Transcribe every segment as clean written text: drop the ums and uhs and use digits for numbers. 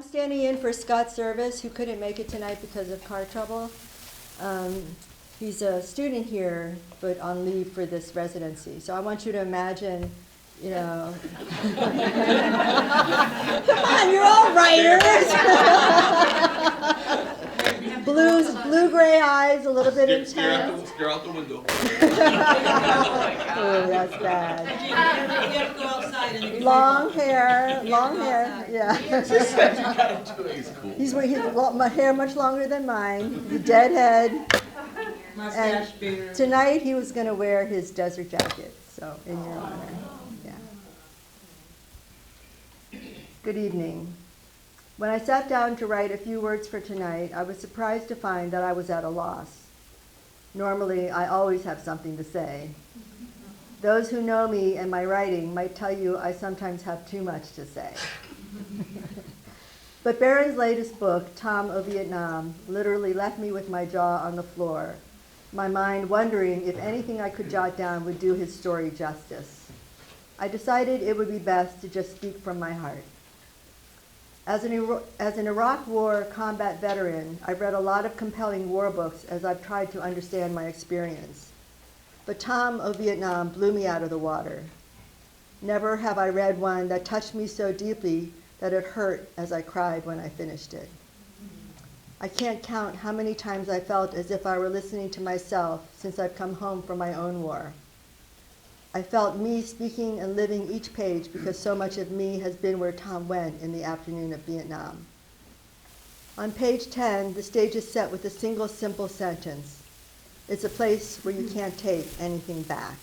standing in for Scott Service, who couldn't make it tonight because of car trouble. He's a student here, but on leave for this residency. So I want you to imagine, you know. Come on, you're all writers. Blue-gray eyes, a little bit intense. Stare out the window. Oh, that's bad. You have to go outside and Long hair, yeah. He's my hair much longer than mine, the dead head. mustache, beard. Tonight he was going to wear his desert jacket, so in your honor. Yeah. Good evening. When I sat down to write a few words for tonight, I was surprised to find that I was at a loss. Normally, I always have something to say. Those who know me and my writing might tell you I sometimes have too much to say. But Barron's latest book, Tom of Vietnam, literally left me with my jaw on the floor, my mind wondering if anything I could jot down would do his story justice. I decided it would be best to just speak from my heart. As an Iraq War combat veteran, I've read a lot of compelling war books as I've tried to understand my experience. But Tom of Vietnam blew me out of the water. Never have I read one that touched me so deeply that it hurt as I cried when I finished it. I can't count how many times I felt as if I were listening to myself since I've come home from my own war. I felt me speaking and living each page because so much of me has been where Tom went in the afternoon of Vietnam. On page 10, the stage is set with a single simple sentence. It's a place where you can't take anything back.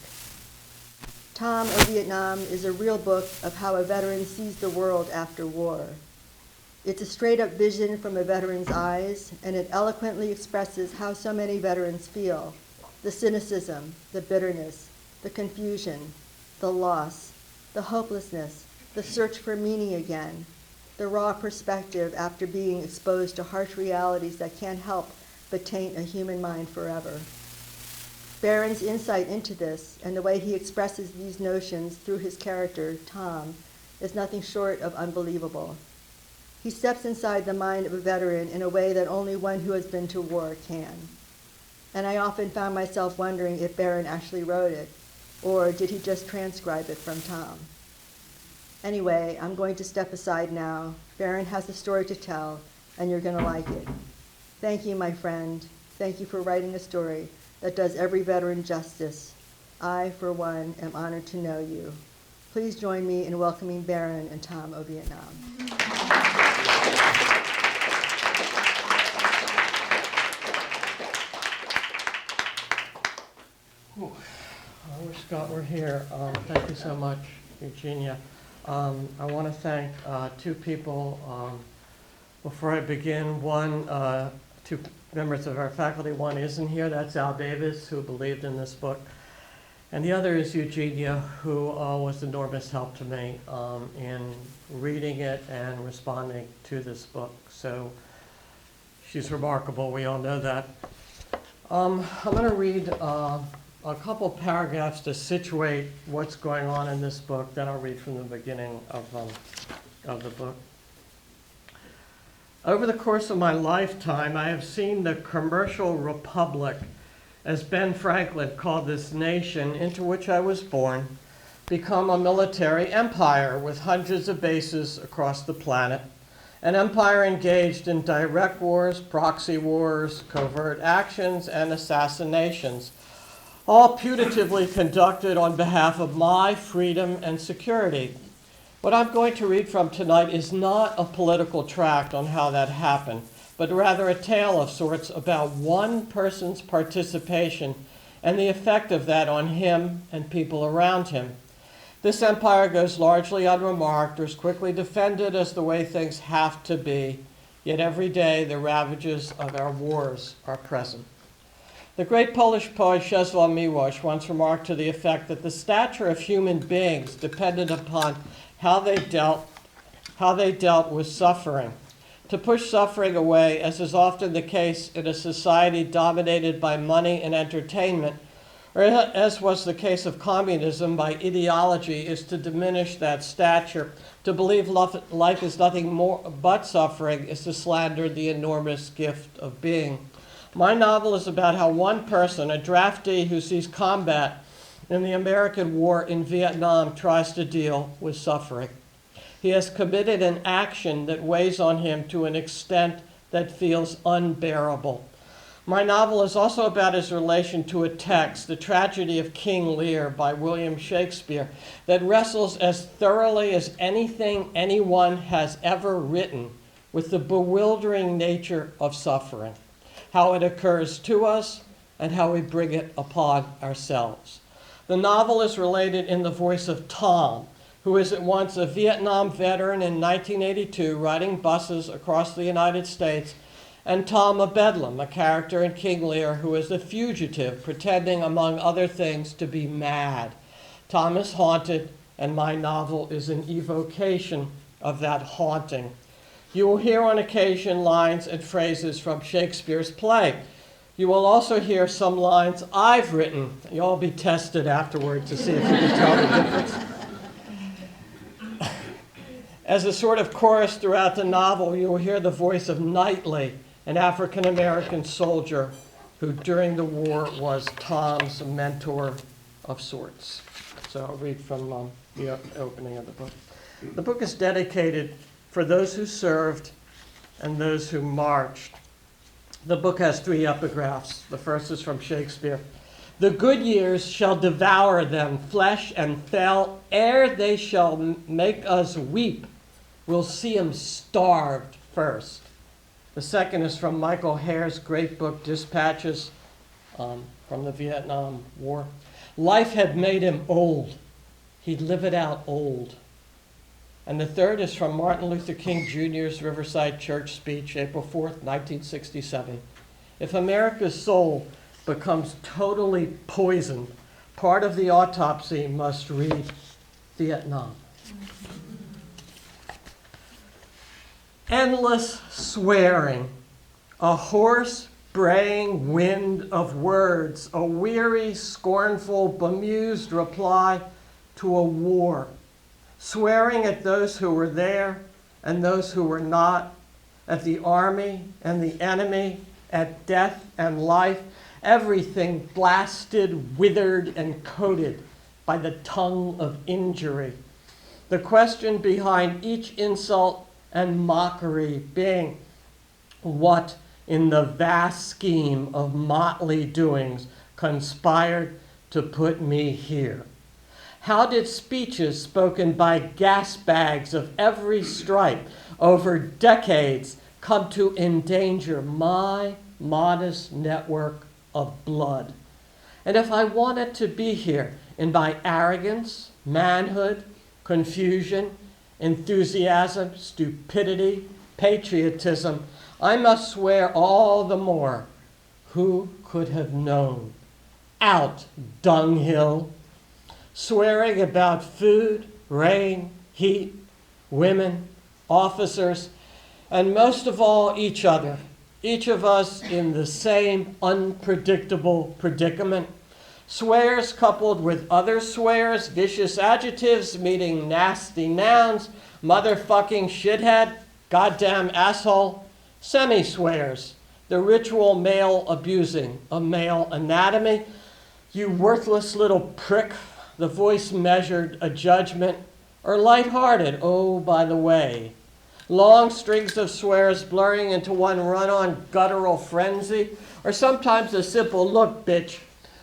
Tom of Vietnam is a real book of how a veteran sees the world after war. It's a straight-up vision from a veteran's eyes, and it eloquently expresses how so many veterans feel, the cynicism, the bitterness, the confusion, the loss, the hopelessness, the search for meaning again, the raw perspective after being exposed to harsh realities that can't help but taint a human mind forever. Barron's insight into this and the way he expresses these notions through his character, Tom, is nothing short of unbelievable. He steps inside the mind of a veteran in a way that only one who has been to war can. And I often found myself wondering if Barron actually wrote it, or did he just transcribe it from Tom? Anyway, I'm going to step aside now. Barron has a story to tell, and you're going to like it. Thank you, my friend. Thank you for writing a story that does every veteran justice. I, for one, am honored to know you. Please join me in welcoming Barron and Tom of Vietnam. I wish Scott were here. Thank you so much, Eugenia. I want to thank two people before I begin. One, two members of our faculty. One isn't here. That's Al Davis, who believed in this book. And the other is Eugenia, who was enormous help to me in reading it and responding to this book. So she's remarkable. We all know that. I'm going to read a couple paragraphs to situate what's going on in this book. Then I'll read from the beginning of the book. Over the course of my lifetime, I have seen the commercial republic, as Ben Franklin called this nation into which I was born, become a military empire with hundreds of bases across the planet, an empire engaged in direct wars, proxy wars, covert actions, and assassinations, all putatively conducted on behalf of my freedom and security. What I'm going to read from tonight is not a political tract on how that happened, but rather a tale of sorts about one person's participation and the effect of that on him and people around him. This empire goes largely unremarked or is quickly defended as the way things have to be, yet every day the ravages of our wars are present. The great Polish poet Czesław Miłosz once remarked to the effect that the stature of human beings depended upon how they dealt with suffering. To push suffering away, as is often the case in a society dominated by money and entertainment, or as was the case of communism by ideology, is to diminish that stature. To believe life is nothing more but suffering is to slander the enormous gift of being. My novel is about how one person, a draftee who sees combat in the American war in Vietnam, tries to deal with suffering. He has committed an action that weighs on him to an extent that feels unbearable. My novel is also about his relation to a text, The Tragedy of King Lear by William Shakespeare, that wrestles as thoroughly as anything anyone has ever written with the bewildering nature of suffering, how it occurs to us, and how we bring it upon ourselves. The novel is related in the voice of Tom, who is at once a Vietnam veteran in 1982 riding buses across the United States, and Tom of Bedlam, a character in King Lear who is a fugitive pretending, among other things, to be mad. Tom is haunted, and my novel is an evocation of that haunting. You will hear on occasion lines and phrases from Shakespeare's play. You will also hear some lines I've written. You'll all be tested afterward to see if you can tell the difference. As a sort of chorus throughout the novel, you will hear the voice of Knightley, an African-American soldier who during the war was Tom's mentor of sorts. So I'll read from the opening of the book. The book is dedicated for those who served and those who marched. The book has 3 epigraphs. The first is from Shakespeare. The good years shall devour them, flesh and fell, ere they shall make us weep. We'll see 'em starved first. The second is from Michael Hare's great book, Dispatches from the Vietnam War. Life had made him old. He'd live it out old. And the third is from Martin Luther King Jr.'s Riverside Church speech, April 4th, 1967. If America's soul becomes totally poisoned, part of the autopsy must read Vietnam. Endless swearing, a hoarse, braying wind of words, a weary, scornful, bemused reply to a war, swearing at those who were there and those who were not, at the army and the enemy, at death and life, everything blasted, withered, and coated by the tongue of injury. The question behind each insult and mockery being, what in the vast scheme of motley doings conspired to put me here? How did speeches spoken by gas bags of every stripe over decades come to endanger my modest network of blood? And if I wanted to be here in my arrogance, manhood, confusion, enthusiasm, stupidity, patriotism, I must swear all the more. Who could have known? Out, dunghill. Swearing about food, rain, heat, women, officers, and most of all, each other. Each of us in the same unpredictable predicament. Swears coupled with other swears, vicious adjectives meaning nasty nouns, motherfucking shithead, goddamn asshole, semi-swears, the ritual male abusing of male anatomy, you worthless little prick, the voice measured a judgment, or lighthearted, oh, by the way. Long strings of swears blurring into one run-on guttural frenzy, or sometimes a simple look, bitch,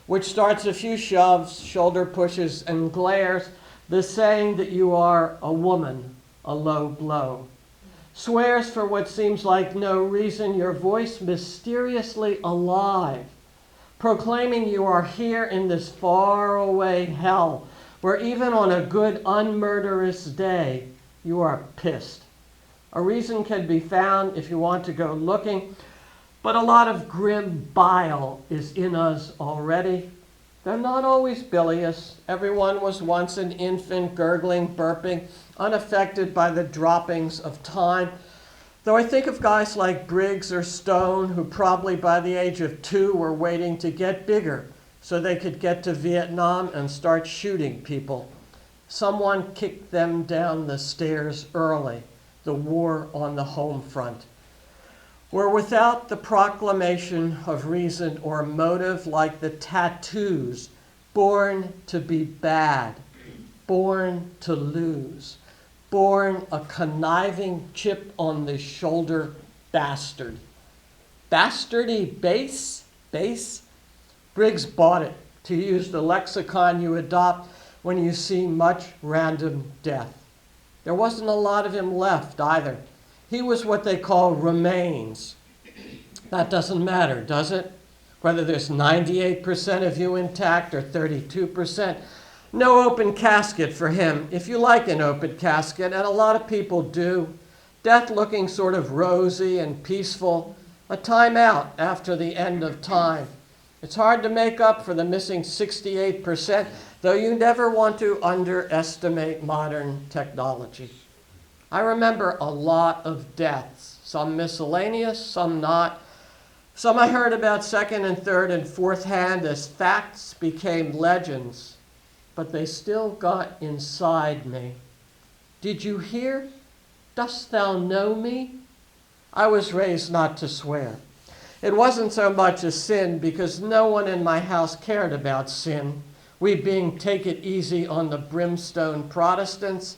which starts a few shoves, shoulder pushes, and glares, the saying that you are a woman, a low blow. Swears for what seems like no reason, your voice mysteriously alive, proclaiming you are here in this faraway hell, where even on a good unmurderous day, you are pissed. A reason can be found if you want to go looking, but a lot of grim bile is in us already. They're not always bilious. Everyone was once an infant, gurgling, burping, unaffected by the droppings of time. Though I think of guys like Briggs or Stone, who probably by the age of 2 were waiting to get bigger so they could get to Vietnam and start shooting people. Someone kicked them down the stairs early, the war on the home front. Where without the proclamation of reason or motive, like the tattoos, born to be bad, born to lose, born a conniving chip on the shoulder bastard. Bastardy base? Base? Briggs bought it, to use the lexicon you adopt when you see much random death. There wasn't a lot of him left either. He was what they call remains. That doesn't matter, does it? Whether there's 98% of you intact or 32%. No open casket for him, if you like an open casket, and a lot of people do. Death looking sort of rosy and peaceful. A time out after the end of time. It's hard to make up for the missing 68%, though you never want to underestimate modern technology. I remember a lot of deaths, some miscellaneous, some not. Some I heard about second and third and fourth hand as facts became legends, but they still got inside me. Did you hear? Dost thou know me? I was raised not to swear. It wasn't so much a sin because no one in my house cared about sin, we being take it easy on the brimstone Protestants.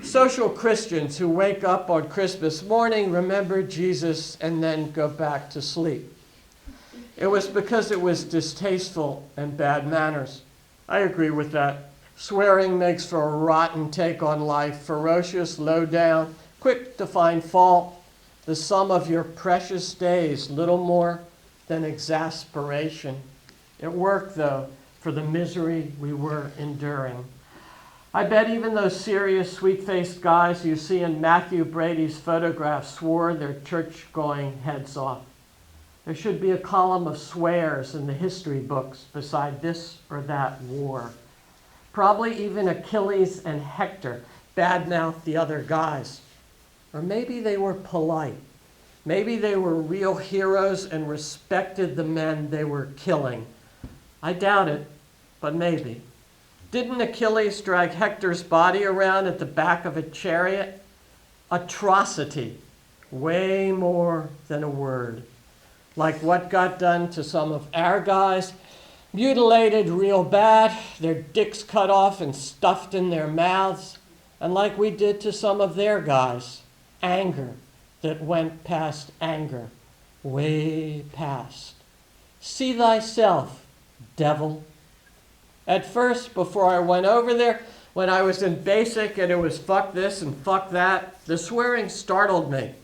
Social Christians who wake up on Christmas morning, remember Jesus, and then go back to sleep. It was because it was distasteful and bad manners. I agree with that. Swearing makes for a rotten take on life, ferocious, low down, quick to find fault, the sum of your precious days, little more than exasperation. It worked, though, for the misery we were enduring. I bet even those serious, sweet-faced guys you see in Matthew Brady's photographs swore their church-going heads off. There should be a column of swears in the history books beside this or that war. Probably even Achilles and Hector badmouthed the other guys. Or maybe they were polite. Maybe they were real heroes and respected the men they were killing. I doubt it, but maybe. Didn't Achilles drag Hector's body around at the back of a chariot? Atrocity, way more than a word. Like what got done to some of our guys, mutilated real bad, their dicks cut off and stuffed in their mouths, and like we did to some of their guys, anger that went past anger, way past. See thyself, devil. At first, before I went over there, when I was in basic and it was fuck this and fuck that, the swearing startled me.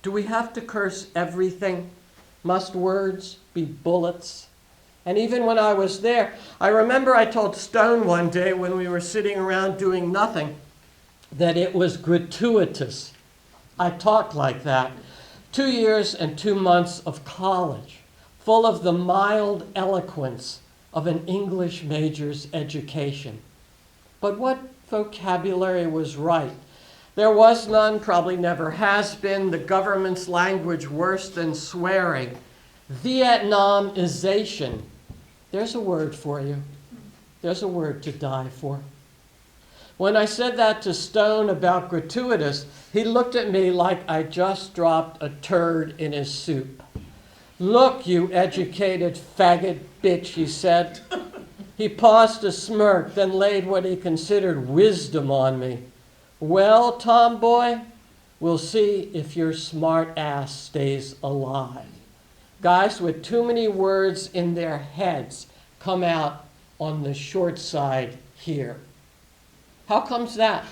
Do we have to curse everything? Must words be bullets? And even when I was there, I remember I told Stone one day when we were sitting around doing nothing that it was gratuitous. I talked like that. 2 years and 2 months of college, full of the mild eloquence of an English major's education. But what vocabulary was right? There was none, probably never has been, the government's language worse than swearing. Vietnamization. There's a word for you. There's a word to die for. When I said that to Stone about gratuitous, he looked at me like I just dropped a turd in his soup. Look, you educated faggot bitch, he said. He paused to smirk, then laid what he considered wisdom on me. Well, tomboy, we'll see if your smart ass stays alive. Guys with too many words in their heads come out on the short side here. How comes that?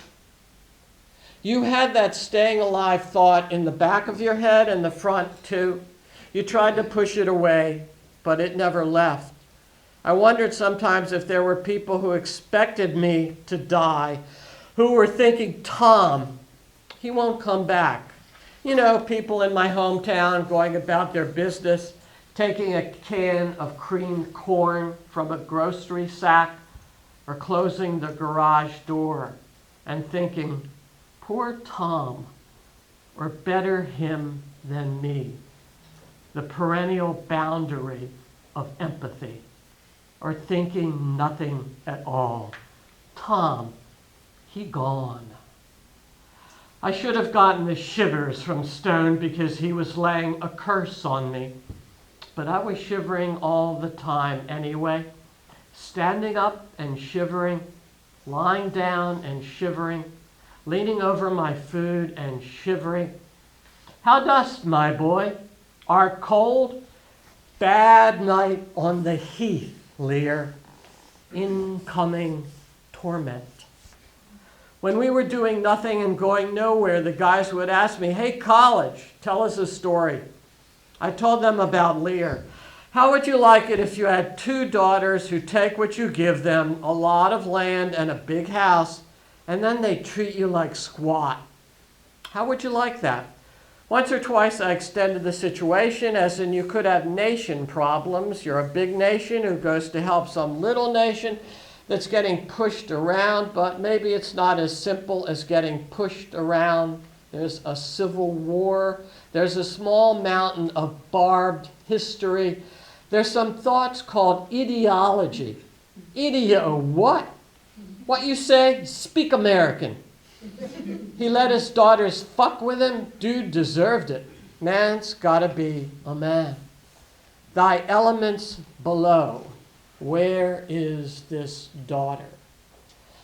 You had that staying alive thought in the back of your head and the front too. You tried to push it away, but it never left. I wondered sometimes if there were people who expected me to die, who were thinking, Tom, he won't come back. You know, people in my hometown going about their business, taking a can of creamed corn from a grocery sack, or closing the garage door and thinking, poor Tom, or better him than me. The perennial boundary of empathy. or thinking nothing at all. Tom, he gone. I should have gotten the shivers from Stone because he was laying a curse on me. But I was shivering all the time anyway, standing up and shivering, lying down and shivering, leaning over my food and shivering. How dost, my boy? Art cold? Bad night on the heath, Lear. Incoming torment. When we were doing nothing and going nowhere, the guys would ask me, "Hey, college, tell us a story." I told them about Lear. How would you like it if you had 2 daughters who take what you give them, a lot of land and a big house, and then they treat you like squat? How would you like that? Once or twice I extended the situation, as in you could have nation problems. You're a big nation who goes to help some little nation that's getting pushed around, but maybe it's not as simple as getting pushed around. There's a civil war. There's a small mountain of barbed history. There's some thoughts called ideology. What? What you say? Speak American. He let his daughters fuck with him. Dude deserved it. Man's gotta be a man. Thy elements below. Where is this daughter?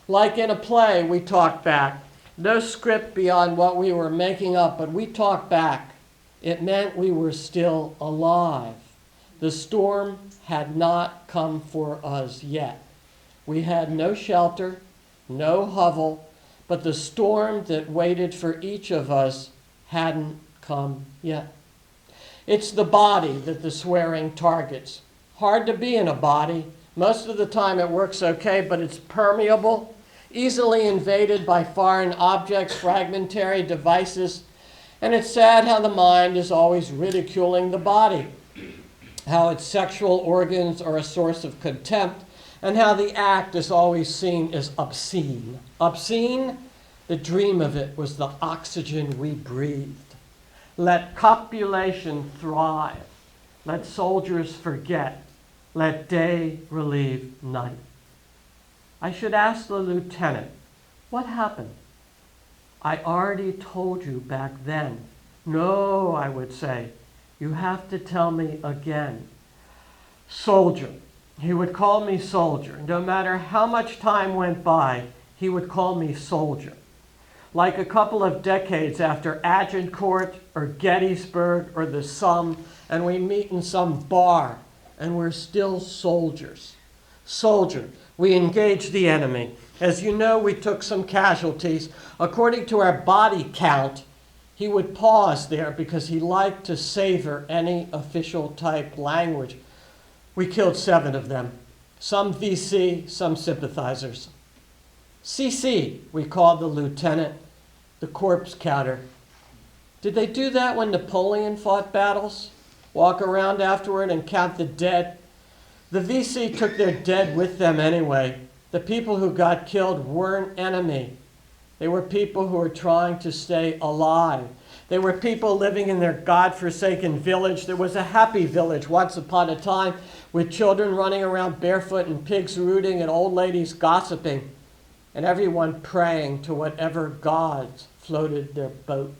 Like in a play, we talk back. No script beyond what we were making up, but we talked back. It meant we were still alive. The storm had not come for us yet. We had no shelter, no hovel, but the storm that waited for each of us hadn't come yet. It's the body that the swearing targets. Hard to be in a body. Most of the time it works okay, but it's permeable, easily invaded by foreign objects, fragmentary devices, and it's sad how the mind is always ridiculing the body, how its sexual organs are a source of contempt, and how the act is always seen as obscene. Obscene? The dream of it was the oxygen we breathed. Let copulation thrive. Let soldiers forget. Let day relieve night. I should ask the lieutenant, what happened? I already told you back then. No, I would say, you have to tell me again. Soldier. He would call me soldier. No matter how much time went by, he would call me soldier. Like a couple of decades after Agincourt or Gettysburg or the Somme, and we meet in some bar, and we're still soldiers. Soldier. We engaged the enemy. As you know, we took some casualties. According to our body count, he would pause there because he liked to savor any official type language. We killed 7 of them. Some VC, some sympathizers. CC, we called the lieutenant, the corpse counter. Did they do that when Napoleon fought battles? Walk around afterward and count the dead? The VC took their dead with them anyway. The people who got killed weren't enemy. They were people who were trying to stay alive. They were people living in their God-forsaken village. There was a happy village once upon a time with children running around barefoot and pigs rooting and old ladies gossiping and everyone praying to whatever gods floated their boat.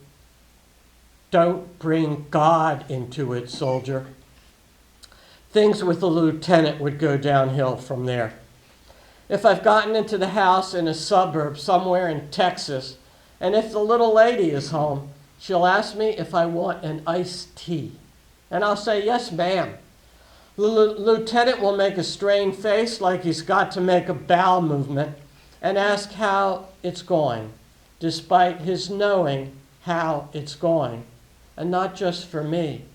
Don't bring God into it, soldier. Things with the lieutenant would go downhill from there. If I've gotten into the house in a suburb somewhere in Texas, and if the little lady is home, she'll ask me if I want an iced tea. And I'll say, yes, ma'am. The lieutenant will make a strained face like he's got to make a bowel movement and ask how it's going, despite his knowing how it's going. And not just for me.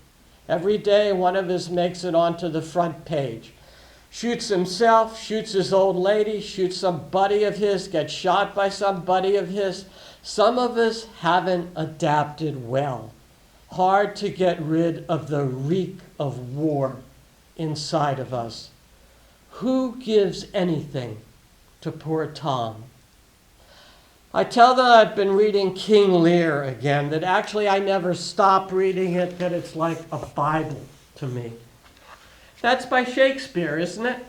Every day one of us makes it onto the front page. Shoots himself, shoots his old lady, shoots some buddy of his, gets shot by some buddy of his. Some of us haven't adapted well. Hard to get rid of the reek of war inside of us. Who gives anything to poor Tom? I tell them I've been reading King Lear again, that actually I never stop reading it, that it's like a Bible to me. That's by Shakespeare, isn't it?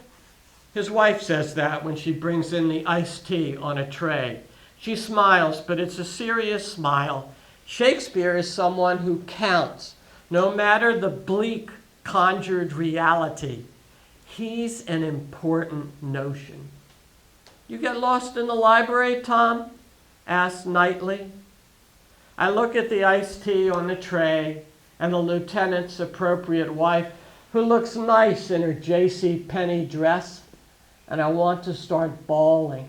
His wife says that when she brings in the iced tea on a tray. She smiles, but it's a serious smile. Shakespeare is someone who counts, no matter the bleak, conjured reality. He's an important notion. You get lost in the library, Tom? Asked Knightley. I look at the iced tea on the tray and the lieutenant's appropriate wife, who looks nice in her J.C. Penney dress, and I want to start bawling.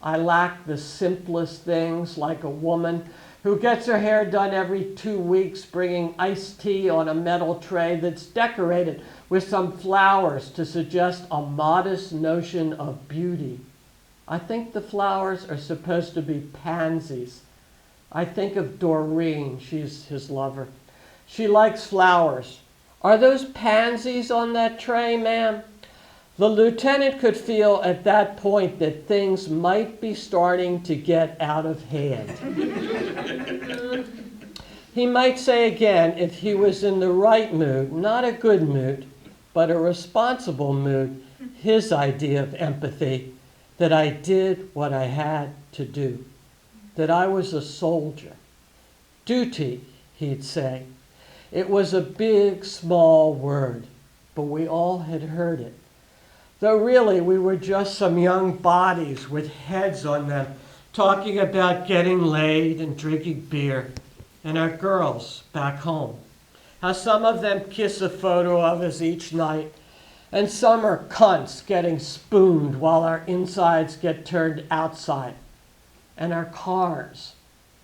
I lack the simplest things, like a woman who gets her hair done every 2 weeks, bringing iced tea on a metal tray that's decorated with some flowers to suggest a modest notion of beauty. I think the flowers are supposed to be pansies. I think of Doreen, she's his lover. She likes flowers. Are those pansies on that tray, ma'am? The lieutenant could feel at that point that things might be starting to get out of hand. He might say again, if he was in the right mood, not a good mood, but a responsible mood, his idea of empathy, that I did what I had to do, that I was a soldier. Duty, he'd say. It was a big, small word, but we all had heard it. Though really we were just some young bodies with heads on them, talking about getting laid and drinking beer, and our girls back home. How some of them kiss a photo of us each night, and some are cunts getting spooned while our insides get turned outside. And our cars,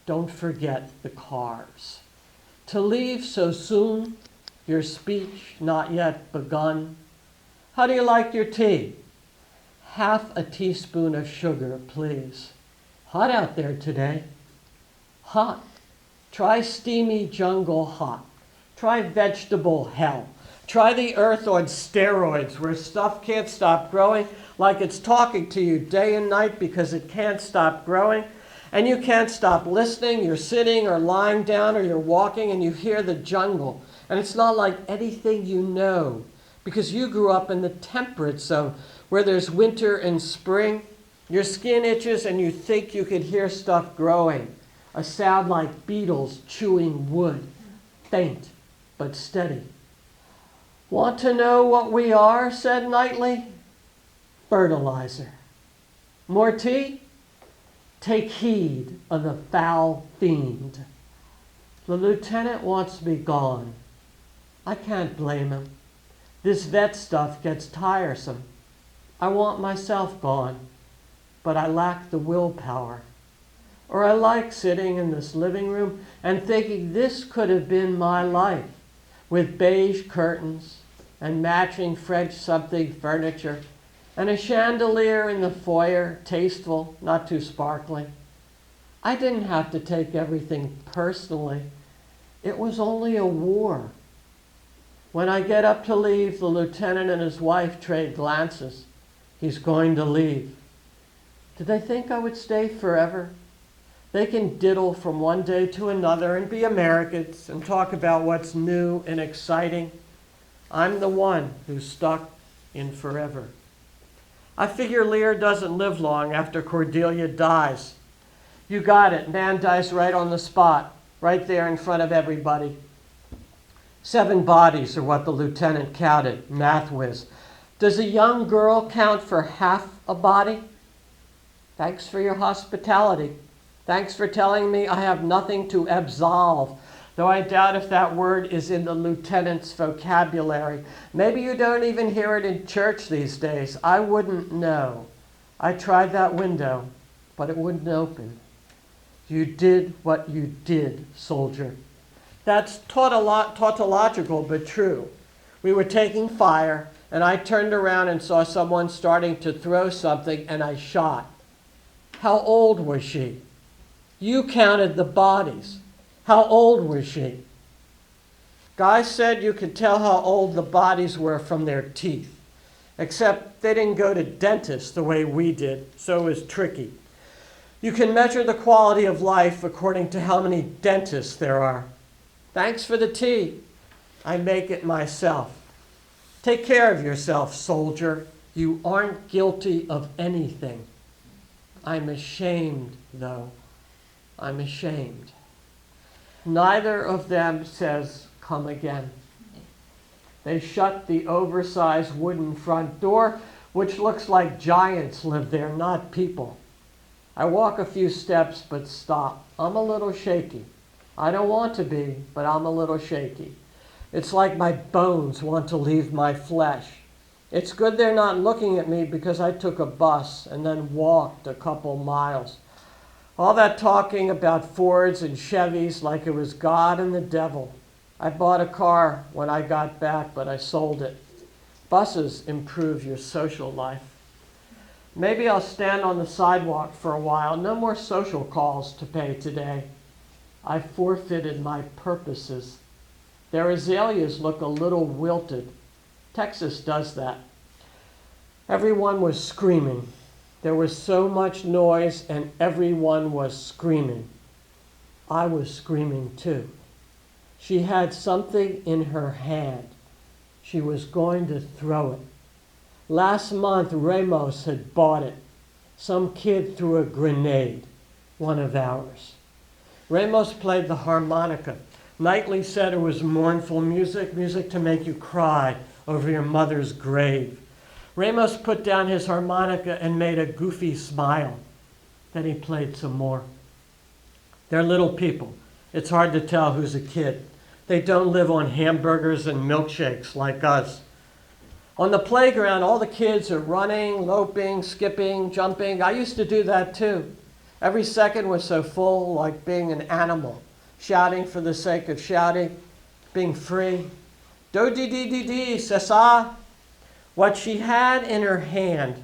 don't forget the cars. To leave so soon, your speech not yet begun. How do you like your tea? Half a teaspoon of sugar, please. Hot out there today. Hot. Try steamy jungle hot. Try vegetable hell. Try the earth on steroids where stuff can't stop growing, like it's talking to you day and night because it can't stop growing. And you can't stop listening. You're sitting or lying down or you're walking and you hear the jungle. And it's not like anything you know because you grew up in the temperate zone where there's winter and spring. Your skin itches and you think you could hear stuff growing. A sound like beetles chewing wood. Faint but steady. Want to know what we are? Said Knightley. Fertilizer. More tea? Take heed of the foul fiend. The lieutenant wants me gone. I can't blame him. This vet stuff gets tiresome. I want myself gone, but I lack the willpower. Or I like sitting in this living room and thinking this could have been my life, with beige curtains and matching French something furniture, and a chandelier in the foyer, tasteful, not too sparkling. I didn't have to take everything personally. It was only a war. When I get up to leave, the lieutenant and his wife trade glances. He's going to leave. Did they think I would stay forever? They can diddle from one day to another and be Americans and talk about what's new and exciting. I'm the one who's stuck in forever. I figure Lear doesn't live long after Cordelia dies. You got it. Man dies right on the spot, right there in front of everybody. 7 bodies are what the lieutenant counted, math whiz. Does a young girl count for half a body? Thanks for your hospitality. Thanks for telling me I have nothing to absolve, though I doubt if that word is in the lieutenant's vocabulary. Maybe you don't even hear it in church these days. I wouldn't know. I tried that window, but it wouldn't open. You did what you did, soldier. That's tautological, but true. We were taking fire, and I turned around and saw someone starting to throw something, and I shot. How old was she? You counted the bodies. How old was she? Guy said you could tell how old the bodies were from their teeth, except they didn't go to dentists the way we did, so it was tricky. You can measure the quality of life according to how many dentists there are. Thanks for the tea. I make it myself. Take care of yourself, soldier. You aren't guilty of anything. I'm ashamed, though. I'm ashamed. Neither of them says, come again. They shut the oversized wooden front door, which looks like giants live there, not people. I walk a few steps, but stop. I'm a little shaky. I don't want to be, but I'm a little shaky. It's like my bones want to leave my flesh. It's good they're not looking at me because I took a bus and then walked a couple miles. All that talking about Fords and Chevys like it was God and the devil. I bought a car when I got back, but I sold it. Buses improve your social life. Maybe I'll stand on the sidewalk for a while. No more social calls to pay today. I forfeited my purposes. Their azaleas look a little wilted. Texas does that. Everyone was screaming. There was so much noise and everyone was screaming. I was screaming too. She had something in her hand. She was going to throw it. Last month, Ramos had bought it. Some kid threw a grenade, one of ours. Ramos played the harmonica. Knightley said it was mournful music, music to make you cry over your mother's grave. Ramos put down his harmonica and made a goofy smile. Then he played some more. They're little people. It's hard to tell who's a kid. They don't live on hamburgers and milkshakes like us. On the playground, all the kids are running, loping, skipping, jumping. I used to do that too. Every second was so full, like being an animal, shouting for the sake of shouting, being free. Do-dee-dee-dee-dee, c'est ça? What she had in her hand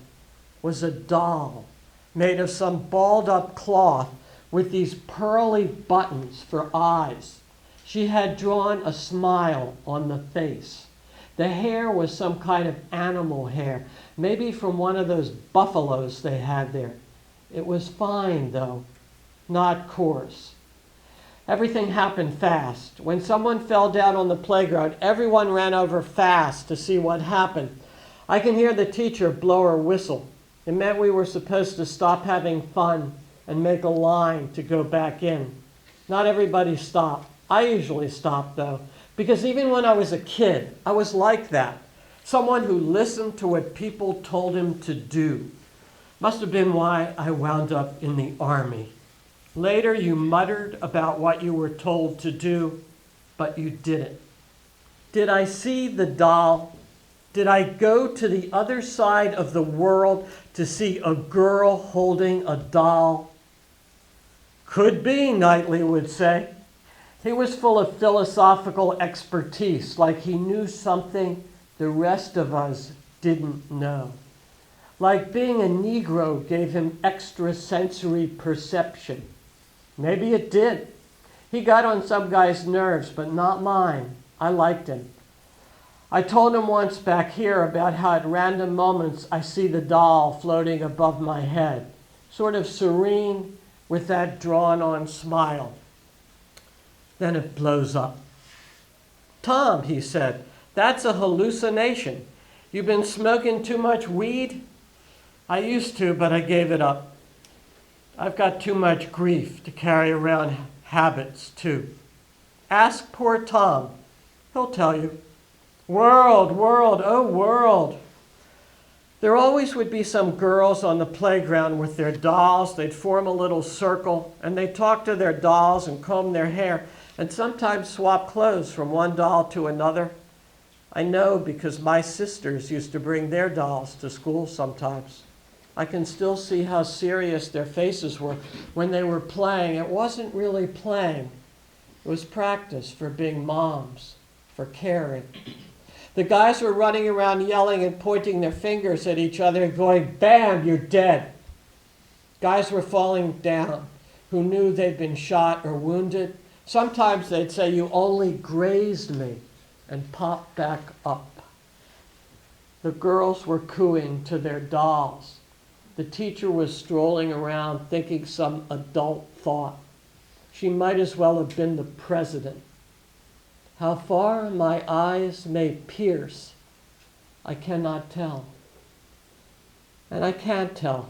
was a doll made of some balled-up cloth with these pearly buttons for eyes. She had drawn a smile on the face. The hair was some kind of animal hair, maybe from one of those buffaloes they had there. It was fine, though, not coarse. Everything happened fast. When someone fell down on the playground, everyone ran over fast to see what happened. I can hear the teacher blow her whistle. It meant we were supposed to stop having fun and make a line to go back in. Not everybody stopped. I usually stopped, though, because even when I was a kid, I was like that. Someone who listened to what people told him to do. Must have been why I wound up in the army. Later, you muttered about what you were told to do, but you didn't. Did I see the doll? Did I go to the other side of the world to see a girl holding a doll? Could be, Knightley would say. He was full of philosophical expertise, like he knew something the rest of us didn't know. Like being a Negro gave him extrasensory perception. Maybe it did. He got on some guy's nerves, but not mine. I liked him. I told him once back here about how at random moments I see the doll floating above my head, sort of serene with that drawn-on smile. Then it blows up. Tom, he said, that's a hallucination. You've been smoking too much weed? I used to, but I gave it up. I've got too much grief to carry around habits, too. Ask poor Tom. He'll tell you. World, world, oh world. There always would be some girls on the playground with their dolls. They'd form a little circle, and they'd talk to their dolls and comb their hair, and sometimes swap clothes from one doll to another. I know because my sisters used to bring their dolls to school sometimes. I can still see how serious their faces were when they were playing. It wasn't really playing. It was practice for being moms, for caring. The guys were running around yelling and pointing their fingers at each other and going, bam, you're dead. Guys were falling down who knew they'd been shot or wounded. Sometimes they'd say, you only grazed me, and pop back up. The girls were cooing to their dolls. The teacher was strolling around thinking some adult thought. She might as well have been the president. How far my eyes may pierce, I cannot tell. And I can't tell,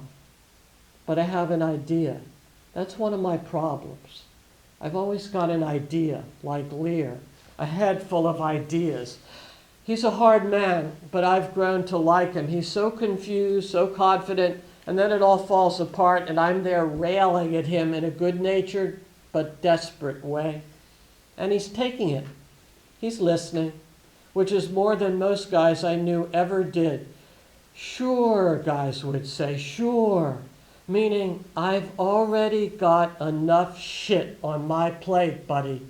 but I have an idea. That's one of my problems. I've always got an idea, like Lear, a head full of ideas. He's a hard man, but I've grown to like him. He's so confused, so confident, and then it all falls apart, and I'm there railing at him in a good-natured but desperate way. And he's taking it. He's listening, which is more than most guys I knew ever did. Sure, guys would say, sure, meaning I've already got enough shit on my plate, buddy.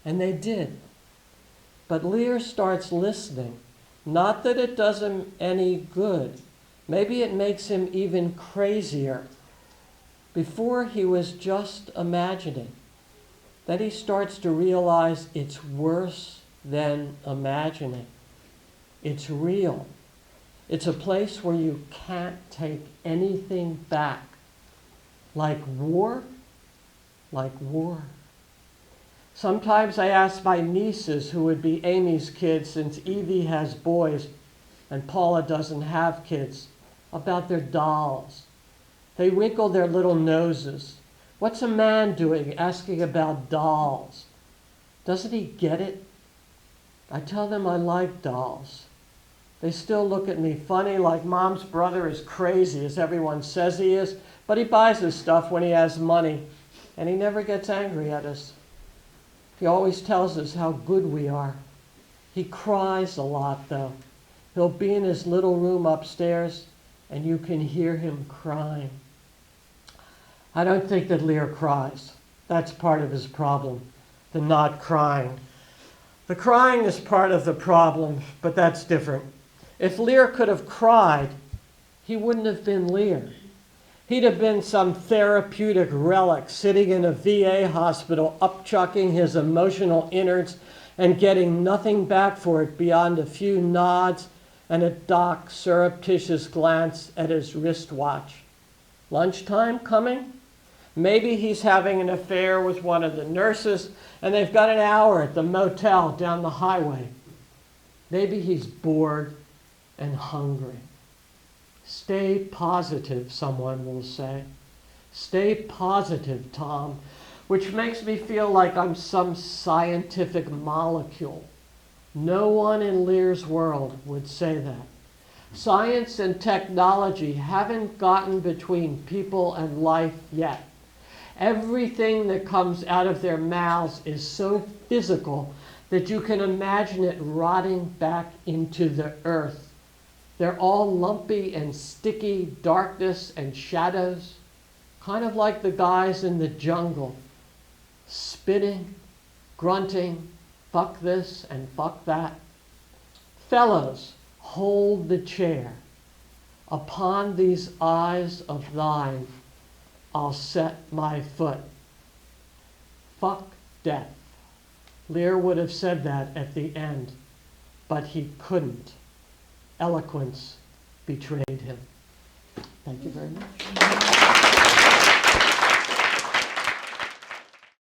And they did. But Lear starts listening. Not that it does him any good. Maybe it makes him even crazier. Before he was just imagining. Then he starts to realize it's worse than imagining. It's real. It's a place where you can't take anything back. Like war? Like war. Sometimes I ask my nieces, who would be Amy's kids since Evie has boys and Paula doesn't have kids, about their dolls. They wrinkle their little noses. What's a man doing asking about dolls? Doesn't he get it? I tell them I like dolls. They still look at me funny, like Mom's brother is crazy, as everyone says he is, but he buys his stuff when he has money, and he never gets angry at us. He always tells us how good we are. He cries a lot, though. He'll be in his little room upstairs, and you can hear him crying. I don't think that Lear cries. That's part of his problem, the not crying. The crying is part of the problem, but that's different. If Lear could have cried, he wouldn't have been Lear. He'd have been some therapeutic relic sitting in a VA hospital upchucking his emotional innards and getting nothing back for it beyond a few nods and a doc's surreptitious glance at his wristwatch. Lunchtime coming? Maybe he's having an affair with one of the nurses and they've got an hour at the motel down the highway. Maybe he's bored and hungry. Stay positive, someone will say. Stay positive, Tom, which makes me feel like I'm some scientific molecule. No one in Lear's world would say that. Science and technology haven't gotten between people and life yet. Everything that comes out of their mouths is so physical that you can imagine it rotting back into the earth. They're all lumpy and sticky, darkness and shadows, kind of like the guys in the jungle, spinning, grunting, fuck this and fuck that. Fellows, hold the chair. Upon these eyes of thine, I'll set my foot. Fuck death. Lear would have said that at the end, but he couldn't. Eloquence betrayed him. Thank you very much.